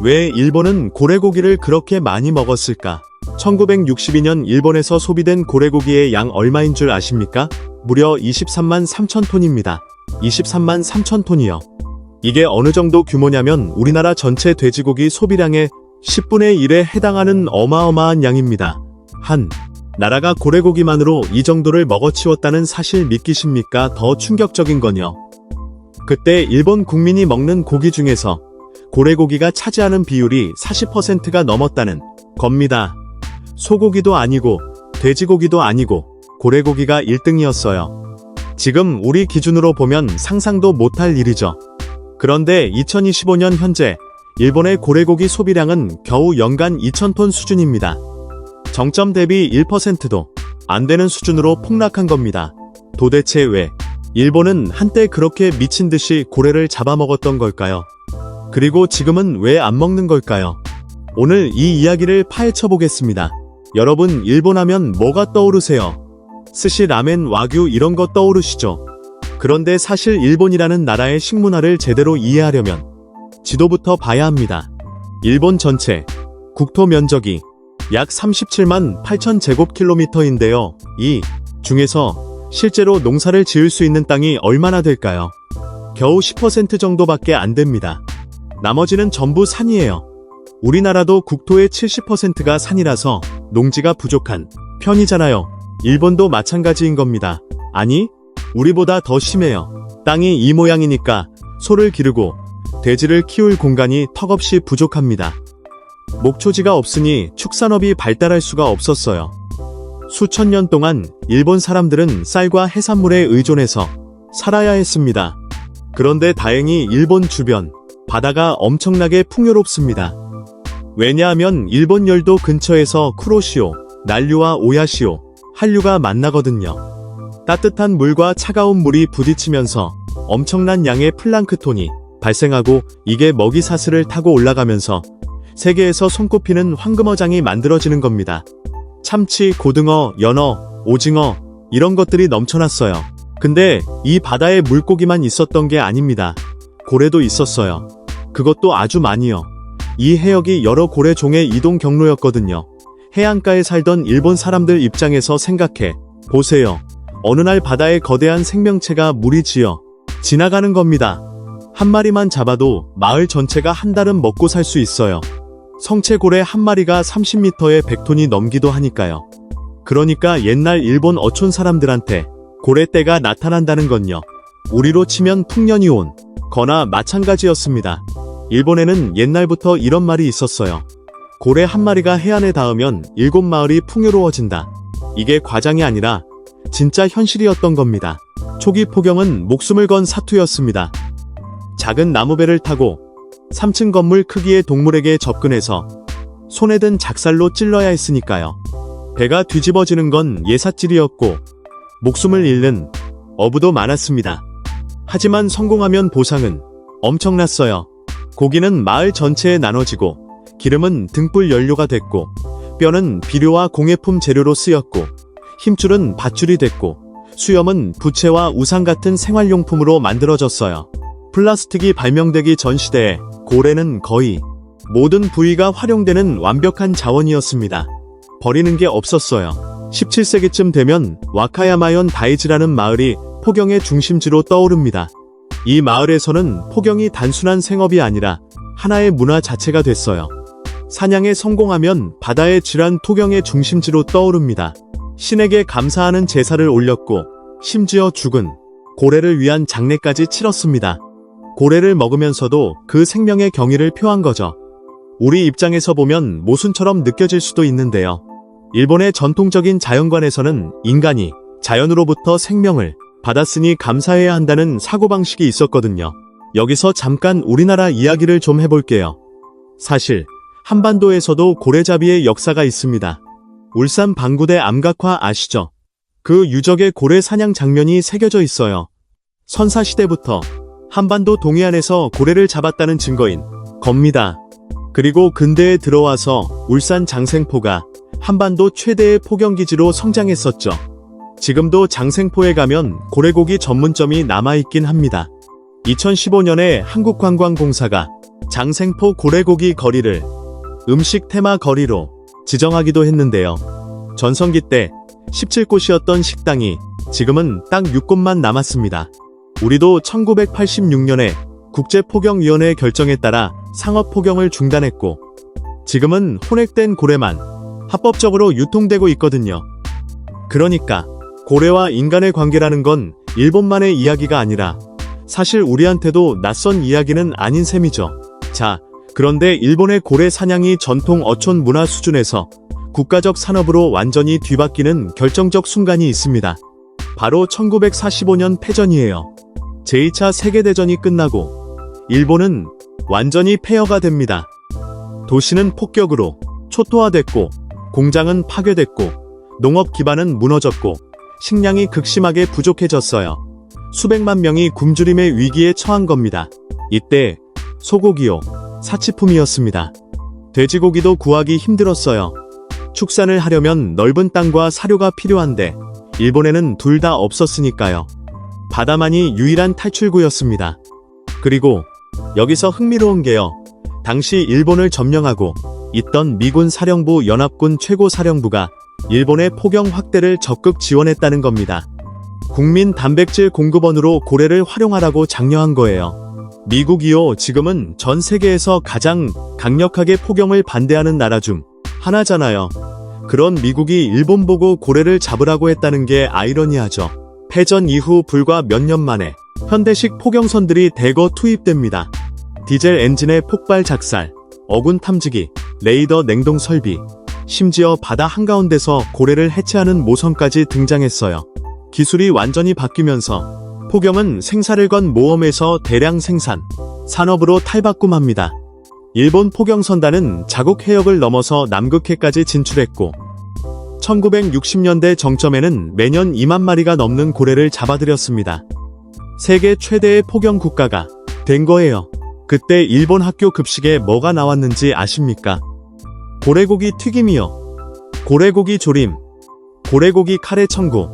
왜 일본은 고래고기를 그렇게 많이 먹었을까? 1962년 일본에서 소비된 고래고기의 양 얼마인 줄 아십니까? 무려 23만 3천 톤입니다. 23만 3천 톤이요. 이게 어느 정도 규모냐면 우리나라 전체 돼지고기 소비량의 10분의 1에 해당하는 어마어마한 양입니다. 한 나라가 고래고기만으로 이 정도를 먹어치웠다는 사실 믿기십니까? 더 충격적인 건요. 그때 일본 국민이 먹는 고기 중에서 고래고기가 차지하는 비율이 40%가 넘었다는 겁니다. 소고기도 아니고 돼지고기도 아니고 고래고기가 1등이었어요. 지금 우리 기준으로 보면 상상도 못할 일이죠. 그런데 2025년 현재 일본의 고래고기 소비량은 겨우 연간 2,000톤 수준입니다. 정점 대비 1%도 안 되는 수준으로 폭락한 겁니다. 도대체 왜 일본은 한때 그렇게 미친 듯이 고래를 잡아먹었던 걸까요? 그리고 지금은 왜 안 먹는 걸까요? 오늘 이 이야기를 파헤쳐 보겠습니다. 여러분, 일본 하면 뭐가 떠오르세요? 스시, 라멘, 와규 이런 거 떠오르시죠? 그런데 사실 일본이라는 나라의 식문화를 제대로 이해하려면 지도부터 봐야 합니다. 일본 전체 국토 면적이 약 37만 8천 제곱킬로미터인데요. 이 중에서 실제로 농사를 지을 수 있는 땅이 얼마나 될까요? 겨우 10% 정도밖에 안 됩니다. 나머지는 전부 산이에요. 우리나라도 국토의 70%가 산이라서 농지가 부족한 편이잖아요. 일본도 마찬가지인 겁니다. 아니, 우리보다 더 심해요. 땅이 이 모양이니까 소를 기르고 돼지를 키울 공간이 턱없이 부족합니다. 목초지가 없으니 축산업이 발달할 수가 없었어요. 수천 년 동안 일본 사람들은 쌀과 해산물에 의존해서 살아야 했습니다. 그런데 다행히 일본 주변 바다가 엄청나게 풍요롭습니다. 왜냐하면 일본 열도 근처에서 쿠로시오, 난류와 오야시오, 한류가 만나거든요. 따뜻한 물과 차가운 물이 부딪히면서 엄청난 양의 플랑크톤이 발생하고 이게 먹이 사슬을 타고 올라가면서 세계에서 손꼽히는 황금어장이 만들어지는 겁니다. 참치, 고등어, 연어, 오징어 이런 것들이 넘쳐났어요. 근데 이 바다에 물고기만 있었던 게 아닙니다. 고래도 있었어요. 그것도 아주 많이요. 이 해역이 여러 고래 종의 이동 경로였거든요. 해안가에 살던 일본 사람들 입장에서 생각해 보세요. 어느 날 바다에 거대한 생명체가 무리지어 지나가는 겁니다. 한 마리만 잡아도 마을 전체가 한 달은 먹고 살 수 있어요. 성체고래 한 마리가 30m에 100톤이 넘기도 하니까요. 그러니까 옛날 일본 어촌 사람들한테 고래떼가 나타난다는 건요. 우리로 치면 풍년이 온 거나 마찬가지였습니다. 일본에는 옛날부터 이런 말이 있었어요. 고래 한 마리가 해안에 닿으면 7마을이 풍요로워진다. 이게 과장이 아니라 진짜 현실이었던 겁니다. 초기 포경은 목숨을 건 사투였습니다. 작은 나무배를 타고 3층 건물 크기의 동물에게 접근해서 손에 든 작살로 찔러야 했으니까요. 배가 뒤집어지는 건 예삿질이었고 목숨을 잃는 어부도 많았습니다. 하지만 성공하면 보상은 엄청났어요. 고기는 마을 전체에 나눠지고 기름은 등불 연료가 됐고 뼈는 비료와 공예품 재료로 쓰였고 힘줄은 밧줄이 됐고 수염은 부채와 우산 같은 생활용품으로 만들어졌어요. 플라스틱이 발명되기 전 시대에 고래는 거의 모든 부위가 활용되는 완벽한 자원이었습니다. 버리는 게 없었어요. 17세기쯤 되면 와카야마현 다이지라는 마을이 포경의 중심지로 떠오릅니다. 이 마을에서는 포경이 단순한 생업이 아니라 하나의 문화 자체가 됐어요. 사냥에 성공하면 바다의 질환 토경의 중심지로 떠오릅니다. 신에게 감사하는 제사를 올렸고 심지어 죽은 고래를 위한 장례까지 치렀습니다. 고래를 먹으면서도 그 생명의 경의를 표한 거죠. 우리 입장에서 보면 모순처럼 느껴질 수도 있는데요. 일본의 전통적인 자연관에서는 인간이 자연으로부터 생명을 받았으니 감사해야 한다는 사고방식이 있었거든요. 여기서 잠깐 우리나라 이야기를 좀 해볼게요. 사실 한반도에서도 고래잡이의 역사가 있습니다. 울산 방구대 암각화 아시죠? 그 유적의 고래 사냥 장면이 새겨져 있어요. 선사시대부터 한반도 동해안에서 고래를 잡았다는 증거인 겁니다. 그리고 근대에 들어와서 울산 장생포가 한반도 최대의 포경기지로 성장했었죠. 지금도 장생포에 가면 고래고기 전문점이 남아있긴 합니다. 2015년에 한국관광공사가 장생포 고래고기 거리를 음식 테마 거리로 지정하기도 했는데요. 전성기 때 17곳이었던 식당이 지금은 딱 6곳만 남았습니다. 우리도 1986년에 국제포경위원회 결정에 따라 상업포경을 중단했고 지금은 혼액된 고래만 합법적으로 유통되고 있거든요. 그러니까 고래와 인간의 관계라는 건 일본만의 이야기가 아니라 사실 우리한테도 낯선 이야기는 아닌 셈이죠. 자, 그런데 일본의 고래 사냥이 전통 어촌 문화 수준에서 국가적 산업으로 완전히 뒤바뀌는 결정적 순간이 있습니다. 바로 1945년 패전이에요. 제2차 세계대전이 끝나고 일본은 완전히 폐허가 됩니다. 도시는 폭격으로 초토화됐고 공장은 파괴됐고 농업 기반은 무너졌고 식량이 극심하게 부족해졌어요. 수백만 명이 굶주림의 위기에 처한 겁니다. 이때 소고기요, 사치품이었습니다. 돼지고기도 구하기 힘들었어요. 축산을 하려면 넓은 땅과 사료가 필요한데 일본에는 둘 다 없었으니까요. 바다만이 유일한 탈출구였습니다. 그리고 여기서 흥미로운 게요. 당시 일본을 점령하고 있던 미군 사령부 연합군 최고사령부가 일본의 포경 확대를 적극 지원했다는 겁니다. 국민 단백질 공급원으로 고래를 활용하라고 장려한 거예요. 미국이요, 지금은 전 세계에서 가장 강력하게 포경을 반대하는 나라 중 하나잖아요. 그런 미국이 일본 보고 고래를 잡으라고 했다는 게 아이러니하죠. 패전 이후 불과 몇 년 만에 현대식 포경선들이 대거 투입됩니다. 디젤 엔진의 폭발 작살, 어군 탐지기, 레이더 냉동 설비, 심지어 바다 한가운데서 고래를 해체하는 모선까지 등장했어요. 기술이 완전히 바뀌면서 포경은 생사를 건 모험에서 대량 생산, 산업으로 탈바꿈합니다. 일본 포경선단은 자국 해역을 넘어서 남극해까지 진출했고 1960년대 정점에는 매년 2만 마리가 넘는 고래를 잡아들였습니다. 세계 최대의 포경 국가가 된 거예요. 그때 일본 학교 급식에 뭐가 나왔는지 아십니까? 고래고기 튀김이요. 고래고기 조림, 고래고기 카레 청구.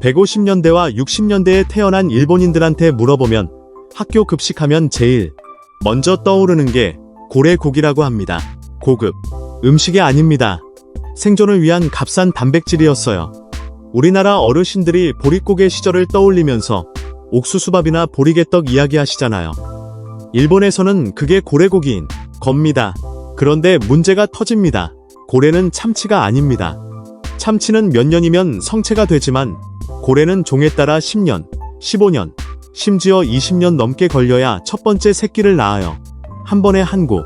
150년대와 60년대에 태어난 일본인들한테 물어보면 학교 급식하면 제일 먼저 떠오르는 게 고래고기라고 합니다. 고급 음식이 아닙니다. 생존을 위한 값싼 단백질이었어요. 우리나라 어르신들이 보릿고개 시절을 떠올리면서 옥수수밥이나 보리개떡 이야기하시잖아요. 일본에서는 그게 고래고기인 겁니다. 그런데 문제가 터집니다. 고래는 참치가 아닙니다. 참치는 몇 년이면 성체가 되지만 고래는 종에 따라 10년, 15년, 심지어 20년 넘게 걸려야 첫 번째 새끼를 낳아요. 한 번에 한 고.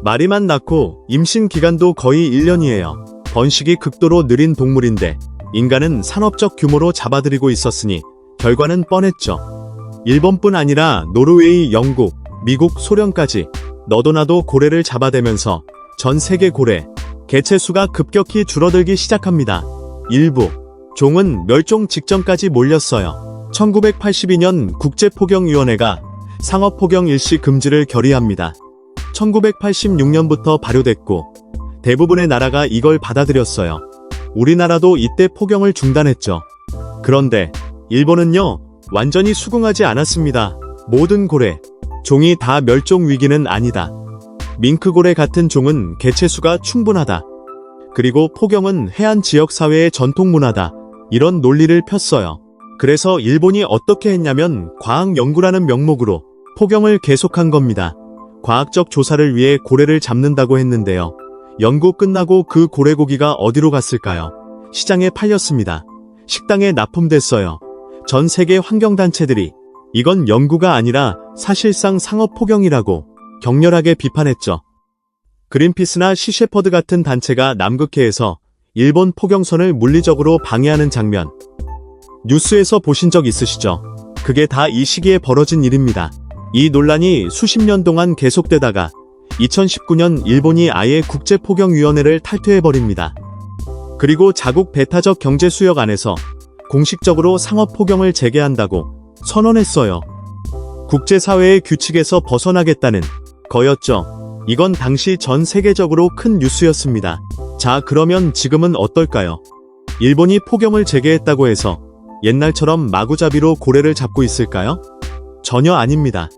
마리만 낳고 임신 기간도 거의 1년이에요. 번식이 극도로 느린 동물인데 인간은 산업적 규모로 잡아들이고 있었으니 결과는 뻔했죠. 일본뿐 아니라 노르웨이, 영국, 미국, 소련까지 너도 나도 고래를 잡아대면서 전 세계 고래 개체수가 급격히 줄어들기 시작합니다. 일부 종은 멸종 직전까지 몰렸어요. 1982년 국제포경위원회가 상업포경 일시 금지를 결의합니다. 1986년부터 발효됐고 대부분의 나라가 이걸 받아들였어요. 우리나라도 이때 포경을 중단했죠. 그런데 일본은요, 완전히 수긍하지 않았습니다. 모든 고래 종이 다 멸종 위기는 아니다. 밍크고래 같은 종은 개체수가 충분하다. 그리고 포경은 해안 지역 사회의 전통 문화다. 이런 논리를 폈어요. 그래서 일본이 어떻게 했냐면 과학 연구라는 명목으로 포경을 계속한 겁니다. 과학적 조사를 위해 고래를 잡는다고 했는데요. 연구 끝나고 그 고래고기가 어디로 갔을까요? 시장에 팔렸습니다. 식당에 납품됐어요. 전 세계 환경단체들이 이건 연구가 아니라 사실상 상업포경이라고 격렬하게 비판했죠. 그린피스나 시셰퍼드 같은 단체가 남극해에서 일본 포경선을 물리적으로 방해하는 장면, 뉴스에서 보신 적 있으시죠? 그게 다 이 시기에 벌어진 일입니다. 이 논란이 수십 년 동안 계속되다가 2019년 일본이 아예 국제포경위원회를 탈퇴해버립니다. 그리고 자국 배타적 경제수역 안에서 공식적으로 상업포경을 재개한다고 선언했어요. 국제사회의 규칙에서 벗어나겠다는 거였죠. 이건 당시 전 세계적으로 큰 뉴스였습니다. 자, 그러면 지금은 어떨까요? 일본이 포경을 재개했다고 해서 옛날처럼 마구잡이로 고래를 잡고 있을까요? 전혀 아닙니다.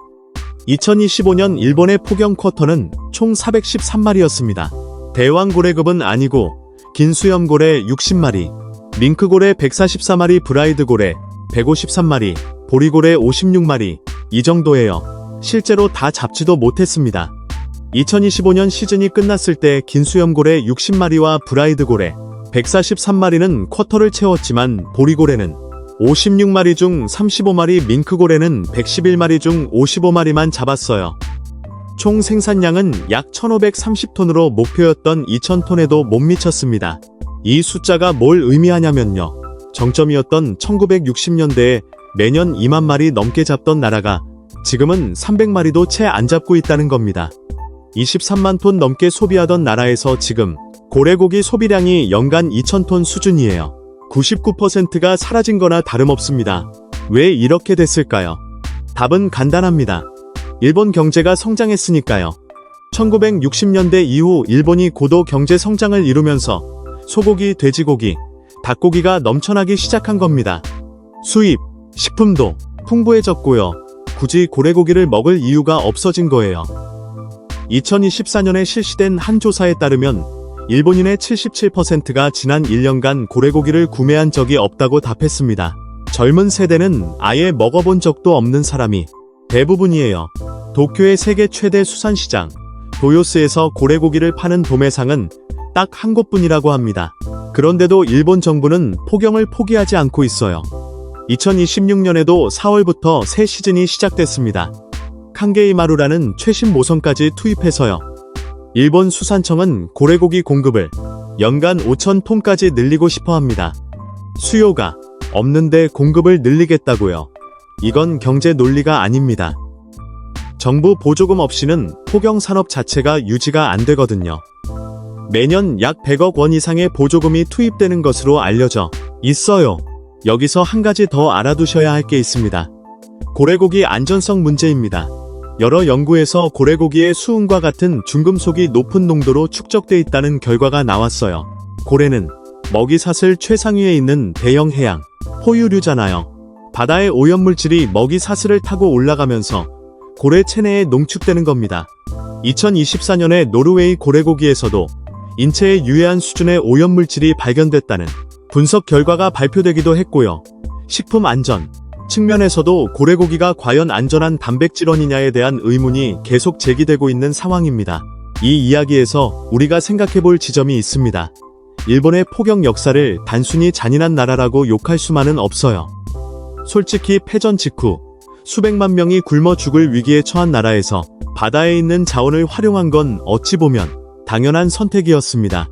2025년 일본의 포경 쿼터는 총 413마리였습니다. 대왕고래급은 아니고 긴수염고래 60마리, 밍크고래 144마리, 브라이드고래 153마리, 보리고래 56마리 이 정도예요. 실제로 다 잡지도 못했습니다. 2025년 시즌이 끝났을 때 긴수염고래 60마리와 브라이드고래 143마리는 쿼터를 채웠지만 보리고래는 56마리 중 35마리, 밍크고래는 111마리 중 55마리만 잡았어요. 총 생산량은 약 1530톤으로 목표였던 2000톤에도 못 미쳤습니다. 이 숫자가 뭘 의미하냐면요. 정점이었던 1960년대에 매년 2만 마리 넘게 잡던 나라가 지금은 300마리도 채 안 잡고 있다는 겁니다. 23만 톤 넘게 소비하던 나라에서 지금 고래고기 소비량이 연간 2000톤 수준이에요. 99%가 사라진 거나 다름없습니다. 왜 이렇게 됐을까요? 답은 간단합니다. 일본 경제가 성장했으니까요. 1960년대 이후 일본이 고도 경제 성장을 이루면서 소고기, 돼지고기, 닭고기가 넘쳐나기 시작한 겁니다. 수입, 식품도 풍부해졌고요. 굳이 고래고기를 먹을 이유가 없어진 거예요. 2024년에 실시된 한 조사에 따르면 일본인의 77%가 지난 1년간 고래고기를 구매한 적이 없다고 답했습니다. 젊은 세대는 아예 먹어본 적도 없는 사람이 대부분이에요. 도쿄의 세계 최대 수산시장 도요스에서 고래고기를 파는 도매상은 딱 한 곳뿐이라고 합니다. 그런데도 일본 정부는 포경을 포기하지 않고 있어요. 2026년에도 4월부터 새 시즌이 시작됐습니다. 칸게이마루라는 최신 모선까지 투입해서요. 일본 수산청은 고래고기 공급을 연간 5,000톤까지 늘리고 싶어 합니다. 수요가 없는데 공급을 늘리겠다고요. 이건 경제 논리가 아닙니다. 정부 보조금 없이는 포경 산업 자체가 유지가 안 되거든요. 매년 약 100억 원 이상의 보조금이 투입되는 것으로 알려져 있어요. 여기서 한 가지 더 알아두셔야 할 게 있습니다. 고래고기 안전성 문제입니다. 여러 연구에서 고래고기의 수은과 같은 중금속이 높은 농도로 축적돼 있다는 결과가 나왔어요. 고래는 먹이사슬 최상위에 있는 대형 해양 포유류잖아요. 바다의 오염물질이 먹이사슬을 타고 올라가면서 고래 체내에 농축되는 겁니다. 2024년에 노르웨이 고래고기에서도 인체에 유해한 수준의 오염물질이 발견됐다는 분석 결과가 발표되기도 했고요. 식품 안전 측면에서도 고래고기가 과연 안전한 단백질원이냐에 대한 의문이 계속 제기되고 있는 상황입니다. 이 이야기에서 우리가 생각해볼 지점이 있습니다. 일본의 포경 역사를 단순히 잔인한 나라라고 욕할 수만은 없어요. 솔직히 패전 직후 수백만 명이 굶어 죽을 위기에 처한 나라에서 바다에 있는 자원을 활용한 건 어찌 보면 당연한 선택이었습니다.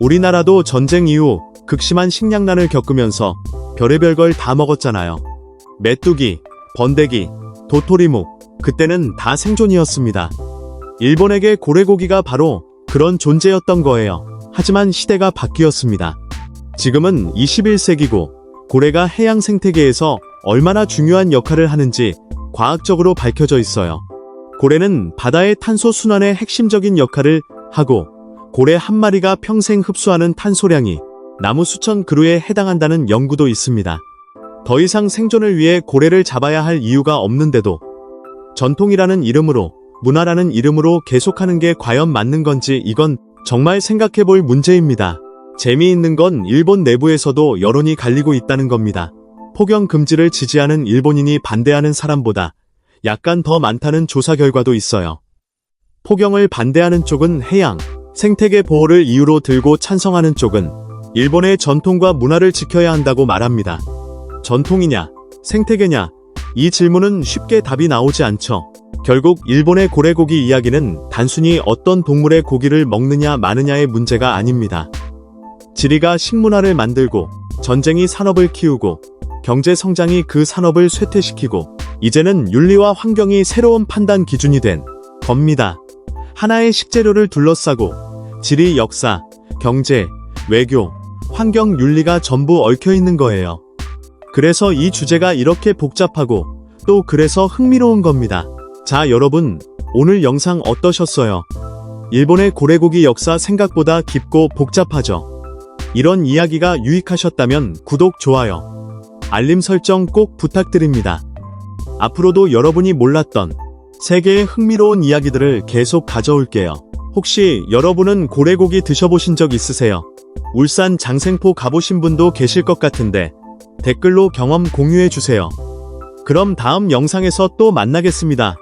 우리나라도 전쟁 이후 극심한 식량난을 겪으면서 별의별 걸 다 먹었잖아요. 메뚜기, 번데기, 도토리묵, 그때는 다 생존이었습니다. 일본에게 고래고기가 바로 그런 존재였던 거예요. 하지만 시대가 바뀌었습니다. 지금은 21세기고 고래가 해양 생태계에서 얼마나 중요한 역할을 하는지 과학적으로 밝혀져 있어요. 고래는 바다의 탄소 순환의 핵심적인 역할을 하고 고래 한 마리가 평생 흡수하는 탄소량이 나무 수천 그루에 해당한다는 연구도 있습니다. 더 이상 생존을 위해 고래를 잡아야 할 이유가 없는데도 전통이라는 이름으로, 문화라는 이름으로 계속하는 게 과연 맞는 건지 이건 정말 생각해볼 문제입니다. 재미있는 건 일본 내부에서도 여론이 갈리고 있다는 겁니다. 포경 금지를 지지하는 일본인이 반대하는 사람보다 약간 더 많다는 조사 결과도 있어요. 포경을 반대하는 쪽은 해양, 생태계 보호를 이유로 들고 찬성하는 쪽은 일본의 전통과 문화를 지켜야 한다고 말합니다. 전통이냐, 생태계냐, 이 질문은 쉽게 답이 나오지 않죠. 결국 일본의 고래고기 이야기는 단순히 어떤 동물의 고기를 먹느냐 마느냐의 문제가 아닙니다. 지리가 식문화를 만들고, 전쟁이 산업을 키우고, 경제 성장이 그 산업을 쇠퇴시키고, 이제는 윤리와 환경이 새로운 판단 기준이 된 겁니다. 하나의 식재료를 둘러싸고 지리, 역사, 경제, 외교, 환경, 윤리가 전부 얽혀있는 거예요. 그래서 이 주제가 이렇게 복잡하고 또 그래서 흥미로운 겁니다. 자, 여러분, 오늘 영상 어떠셨어요? 일본의 고래고기 역사 생각보다 깊고 복잡하죠? 이런 이야기가 유익하셨다면 구독, 좋아요, 알림 설정 꼭 부탁드립니다. 앞으로도 여러분이 몰랐던 세계의 흥미로운 이야기들을 계속 가져올게요. 혹시 여러분은 고래고기 드셔보신 적 있으세요? 울산 장생포 가보신 분도 계실 것 같은데 댓글로 경험 공유해주세요. 그럼 다음 영상에서 또 만나겠습니다.